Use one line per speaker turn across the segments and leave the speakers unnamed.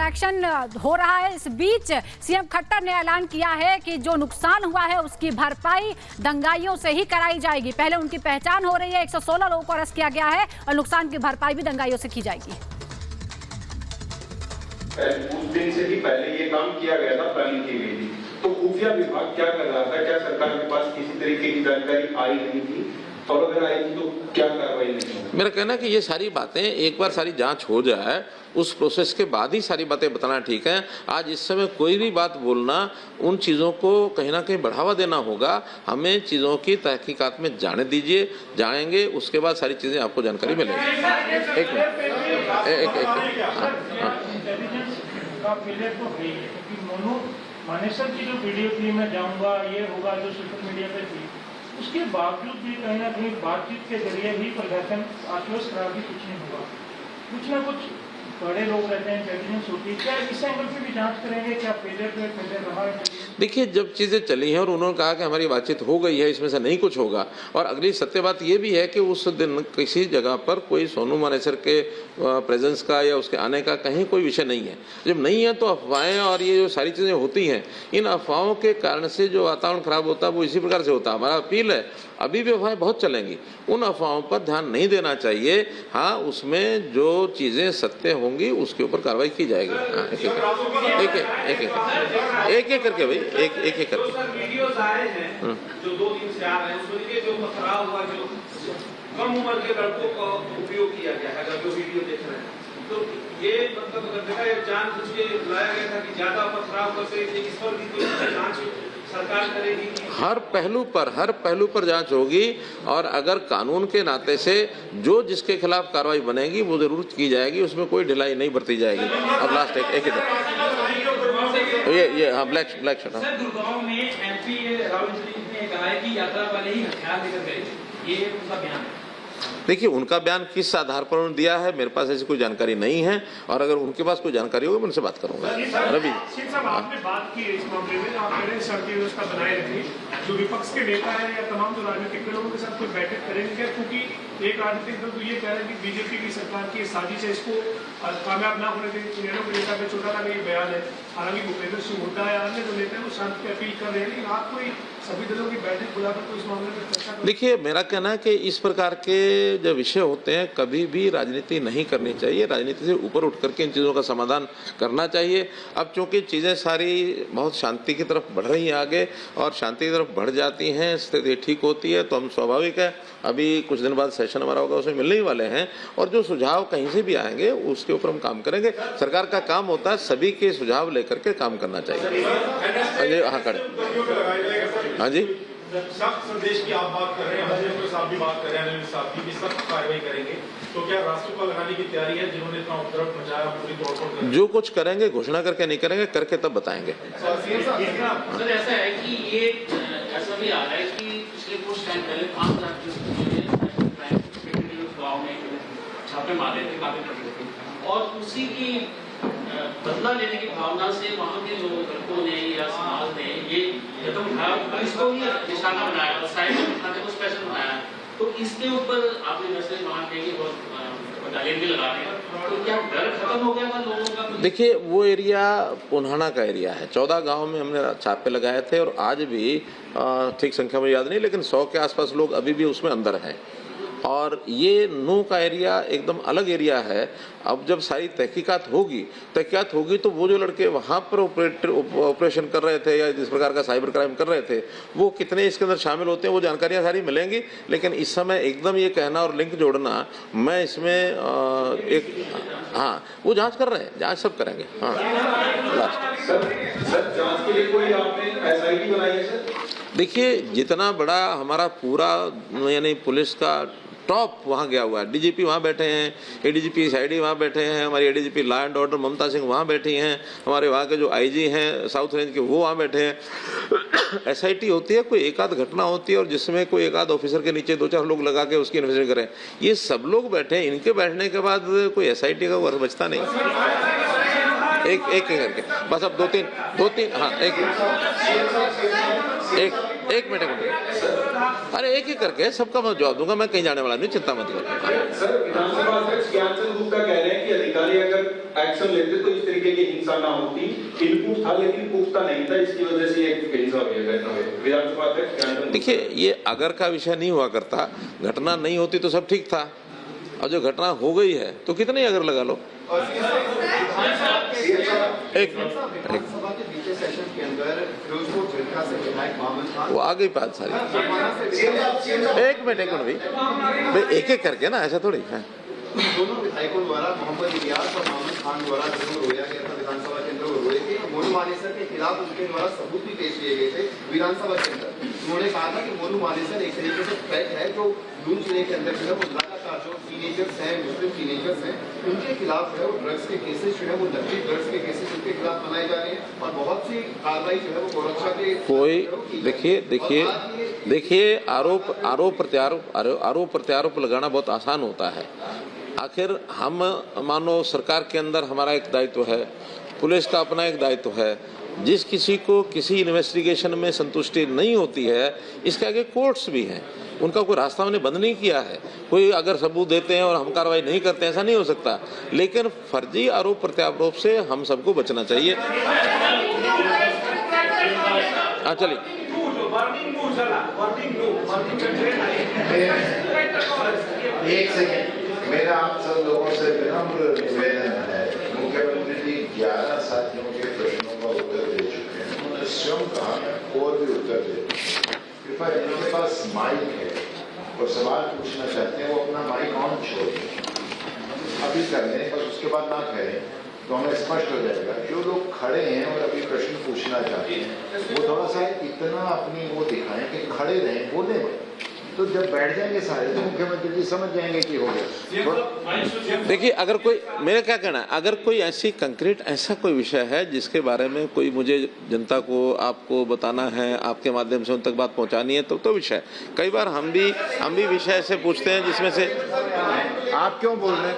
Action हो रहा है। इस बीच सीएम खट्टर ने ऐलान किया है कि जो नुकसान हुआ है उसकी भरपाई दंगाइयों से ही कराई जाएगी। पहले उनकी पहचान हो रही है, 116 लोगों को अरेस्ट किया गया है और नुकसान की भरपाई भी दंगाइयों से की जाएगी।
उस दिन से ही पहले ये काम किया गया था, प्लानिंग की गई थी। तो खुफिया विभाग क्या कर रहा था? क्या सरकार के पास किसी तरीके की जानकारी आई नहीं थी? और अगर आई थी तो क्या कार्रवाई नहीं हुई?
मेरा कहना है कि ये सारी बातें एक बार सारी जांच हो जाए, उस प्रोसेस के बाद ही सारी बातें बताना ठीक है। आज इस समय कोई भी बात बोलना, उन चीज़ों को कहीं ना कहीं बढ़ावा देना होगा। हमें चीज़ों की तहकीकात में जाने दीजिए, जाएंगे, उसके बाद सारी चीज़ें आपको जानकारी मिलेगी। एक
मानेसर की जो वीडियो थी, मैं जाऊंगा, ये होगा, जो सोशल मीडिया पे थी, उसके बावजूद भी कहीं ना कहीं बातचीत के जरिए ही प्रशासन आश्वस्त रहा कि कुछ नहीं होगा। कुछ ना कुछ बड़े लोग रहते हैं, इंटेलिजेंस होती है, क्या इस एंगल पे भी जांच करेंगे? क्या फेलियर रहा है?
देखिए, जब चीज़ें चली हैं और उन्होंने कहा कि हमारी बातचीत हो गई है, इसमें से नहीं कुछ होगा, और अगली सत्य बात ये भी है कि उस दिन किसी जगह पर कोई सोनू मानेसर के प्रेजेंस का या उसके आने का कहीं कोई विषय नहीं है। जब नहीं है तो अफवाहें और ये जो सारी चीज़ें होती हैं, इन अफवाहों के कारण से जो वातावरण खराब होता है वो इसी प्रकार से होता है। हमारा अपील है, अभी भी अफवाहें बहुत चलेंगी, उन अफवाहों पर ध्यान नहीं देना चाहिए। हाँ, उसमें जो चीज़ें सत्य होंगी उसके ऊपर कार्रवाई की जाएगी। हाँ, एक करके भाई, एक करके।
वीडियोस आए हैं जो 2 दिन से आ रहे हैं, उसमें ये जो पथराव हुआ, जो कम उम्र के लड़कों का उपयोग किया गया है, अगर जो वीडियो देख रहे हैं, तो ये मतलब अगर देखा जाए जानबूझ के लाया गया था कि ज्यादा पथराव करके इस पर भी कोई जांच सरकार करेगी?
हर पहलू पर जांच होगी, और अगर कानून के नाते से जो जिसके खिलाफ कार्रवाई बनेगी वो जरूर की जाएगी, उसमें कोई ढिलाई नहीं बरती जाएगी। अब लास्ट एक ये हाँ, ब्लैक शर्ट।
सर, गुड़गांव में एमपी राहुल ने कहा है कि यात्रा वाले ही हथियार लेकर गए, ये उनका बयान है।
देखिए, उनका बयान किस आधार पर उन्होंने दिया है, मेरे पास ऐसी कोई जानकारी नहीं है, और अगर उनके पास कोई जानकारी होगी मैं उनसे बात करूंगा। रवि
साहब, आपने बात की इस मामले में, आप कह रहे हैं शांति व्यवस्था बनाए रखें, जो विपक्ष के नेता है या तमाम जो राजनीतिक लोगों के साथ कोई बैठक करेंगे क्या? क्योंकि एक राजनीतिक दल तो ये कह रहे हैं कि बीजेपी की सरकार की साजिश है, इसको कामयाब ना होने देंगे। इनेलो के नेता पे छोटा लगा ये बयान है। हालांकि भूपेंद्र सिंह हुड्डा या अन्य जो नेता है वो शांति की अपील कर रहे हैं, लेकिन आप कोई सभी दलों की बैठक बुलाकर तो इस मामले में चर्चा करें?
देखिए, मेरा कहना है कि इस प्रकार के जो विषय होते हैं कभी भी राजनीति नहीं करनी चाहिए। राजनीति से ऊपर उठ करके इन चीज़ों का समाधान करना चाहिए। अब चूंकि चीज़ें सारी बहुत शांति की तरफ बढ़ रही हैं आगे, और शांति की तरफ बढ़ जाती हैं, स्थिति ठीक होती है, तो हम स्वाभाविक है अभी कुछ दिन बाद सेशन हमारा होगा, उसमें मिलने ही वाले हैं, और जो सुझाव कहीं से भी आएंगे उसके ऊपर हम काम करेंगे। सरकार का काम होता है सभी के सुझाव लेकर के काम करना चाहिए। हाँ, खड़े। हाँ जी,
सख्त संदेश की आप बात कर रहे हैं, हजीर साहब भी बात कर रहे हैं, अनिल साहब की सख्त कार्रवाई करेंगे, तो क्या राष्ट्रपाल लगाने की तैयारी है? जिन्होंने इतना उपद्रव मचाया पूरी तोड़फोड़, जो
कुछ करेंगे घोषणा करके नहीं करेंगे, करके तब बताएंगे।
सर, ऐसा है कि ये ऐसा भी आ रहा है कि पिछले कुछ टाइम पहले 5 गाँव में छापे मारे थे, काफी, और उसी की बदला लेने की भावना से वहाँ के लोग, लड़कों ने या समाज ने ये कदम उठाया, पुलिस को ही निशाना बनाया और साइड में थाने को स्पेशल बनाया। तो इसके ऊपर आपने मैसेज वहाँ के बटालियन भी लगा रहे हैं, तो क्या डर खत्म हो गया था लोगों का?
देखिए, वो एरिया पुन्हाना का एरिया है। 14 गांव में हमने छापे लगाए थे, और आज भी ठीक संख्या में याद नहीं, लेकिन 100 के आसपास लोग अभी भी उसमें अंदर हैं। और ये नू का एरिया एकदम अलग एरिया है। अब जब सारी तहकीकात होगी तो वो जो लड़के वहाँ पर ऑपरेशन कर रहे थे या जिस प्रकार का साइबर क्राइम कर रहे थे, वो कितने इसके अंदर शामिल होते हैं वो जानकारियाँ सारी मिलेंगी। लेकिन इस समय एकदम ये कहना और लिंक जोड़ना, मैं इसमें हाँ, वो जांच कर रहे हैं, जांच सब करेंगे। हाँ,
सर, जांच के लिए कोई आपने एसआईटी बनाई है सर? देखिए,
जितना बड़ा हमारा पूरा यानी पुलिस का टॉप वहाँ गया हुआ है, डीजीपी वहाँ बैठे हैं, एडीजीपी सीआईडी वहाँ बैठे हैं, हमारी एडीजीपी लॉ एंड ऑर्डर ममता सिंह वहाँ बैठी हैं, हमारे वहाँ के जो आईजी हैं साउथ रेंज के वो वहाँ बैठे हैं। एसआईटी होती है, कोई एक आध घटना होती है और जिसमें कोई एक आध ऑफिसर के नीचे 2-4 लोग लगा के उसकी इन्वेस्टिगेशन करें, ये सब लोग बैठे हैं। इनके बैठने के बाद कोई एसआईटी का वर्क बचता नहीं। एक करके बस, अब दो तीन हाँ, एक मिनट। अरे एक करके सबका मैं जवाब दूंगा, मैं कहीं जाने वाला नहीं, चिंता मत करो।
सर, विधानसभा अध्यक्ष ज्ञानचंद गुप्ता कह रहे हैं कि अधिकारी अगर एक्शन लेते तो इस तरीके की हिंसा ना होती। इनपुट था लेकिन पुख्ता नहीं था, इसकी वजह से एक हिंसा हुई है। घटना हुई। विधानसभा अध्यक्ष
देखिए, ये अगर का विषय नहीं हुआ करता, घटना नहीं होती तो सब ठीक था, और जो घटना हो गई है तो कितने अगर लगा लो। एक वो आ गई बात सारी। एक मिनट भाई, एक एक करके ना, ऐसा थोड़ी है।
दोनों विधायकों द्वारा मोहम्मद इलियास और मोहम्मद खान द्वारा जो रोया गया था विधानसभा के अंदर, वो रोए थे। मोनू मानेसर के खिलाफ उनके द्वारा सबूत भी पेश किए गए थे विधानसभा के अंदर। उन्होंने कहा था कि मोनू मानेसर एक तरीके से थ्रेट है, जो लून जिले के अंदर जो है वो लगातार जो टीनेजर्स हैं, मुस्लिम टीनेजर्स हैं, उनके खिलाफ जो है वो ड्रग्स के केसेस जो है वो नकली ड्रग्स के केसेस उनके खिलाफ बनाए जा रहे हैं, और बहुत सी कार्रवाई जो है वो गोरक्षा के
कोई देखिए आरोप प्रत्यारोप लगाना बहुत आसान होता है। आखिर हम मानो सरकार के अंदर हमारा एक दायित्व है, पुलिस का अपना एक दायित्व है। जिस किसी को किसी इन्वेस्टिगेशन में संतुष्टि नहीं होती है, इसके आगे कोर्ट्स भी हैं, उनका कोई रास्ता हमने बंद नहीं किया है। कोई अगर सबूत देते हैं और हम कार्रवाई नहीं करते, ऐसा नहीं हो सकता। लेकिन फर्जी आरोप प्रत्यारोप से हम सबको बचना चाहिए। हाँ चलिए,
एक सेकेंड, मेरा आप सब लोगों से विनम्र निवेदन है। मुख्यमंत्री जी 11 साथियों के प्रश्नों का उत्तर दे चुके हैं, उन्होंने स्वयं कहा मैं और भी उत्तर दे। कृपया जिनके पास माइक है और सवाल पूछना चाहते हैं, वो अपना माइक ऑन छोड़ दें, अभी कर लें, बस उसके बाद ना करें तो हमें स्पष्ट हो जाएगा। जो लोग खड़े हैं और अभी प्रश्न पूछना चाहते हैं, वो थोड़ा सा इतना अपनी वो दिखाएं कि खड़े रहें, बोले, तो जब बैठ जाएंगे सारे तो मुख्यमंत्री जी समझ जाएंगे कि हो गया।
देखिए, अगर कोई, मेरा क्या कहना है, अगर कोई ऐसी कंक्रीट ऐसा कोई विषय है जिसके बारे में कोई मुझे जनता को आपको बताना है, आपके माध्यम से उन तक बात पहुंचानी है, तो विषय। कई बार हम भी विषय ऐसे पूछते हैं जिसमें से
आप क्यों बोल रहे हैं?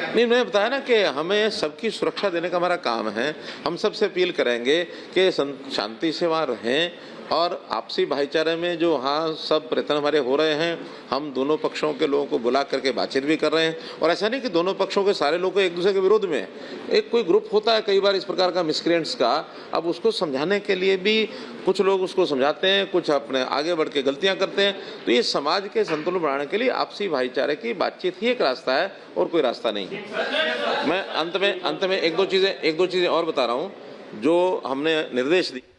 नहीं, मैंने बताया ना कि हमें सबकी सुरक्षा देने का हमारा काम है। हम सबसे अपील करेंगे कि शांति से वहाँ रहें, और आपसी भाईचारे में जो हाँ सब प्रयत्न हमारे हो रहे हैं, हम दोनों पक्षों के लोगों को बुला करके बातचीत भी कर रहे हैं। और ऐसा नहीं कि दोनों पक्षों के सारे लोग एक दूसरे के विरोध में हैं। एक कोई ग्रुप होता है कई बार इस प्रकार का मिसक्रिएंट्स का, अब उसको समझाने के लिए भी कुछ लोग उसको समझाते हैं, कुछ अपने आगे बढ़ के गलतियाँ करते हैं। तो ये समाज के संतुलन बढ़ाने के लिए आपसी भाईचारे की बातचीत ही एक रास्ता है, और कोई रास्ता नहीं। मैं अंत में एक दो चीज़ें और बता रहा हूँ जो हमने निर्देश दिए।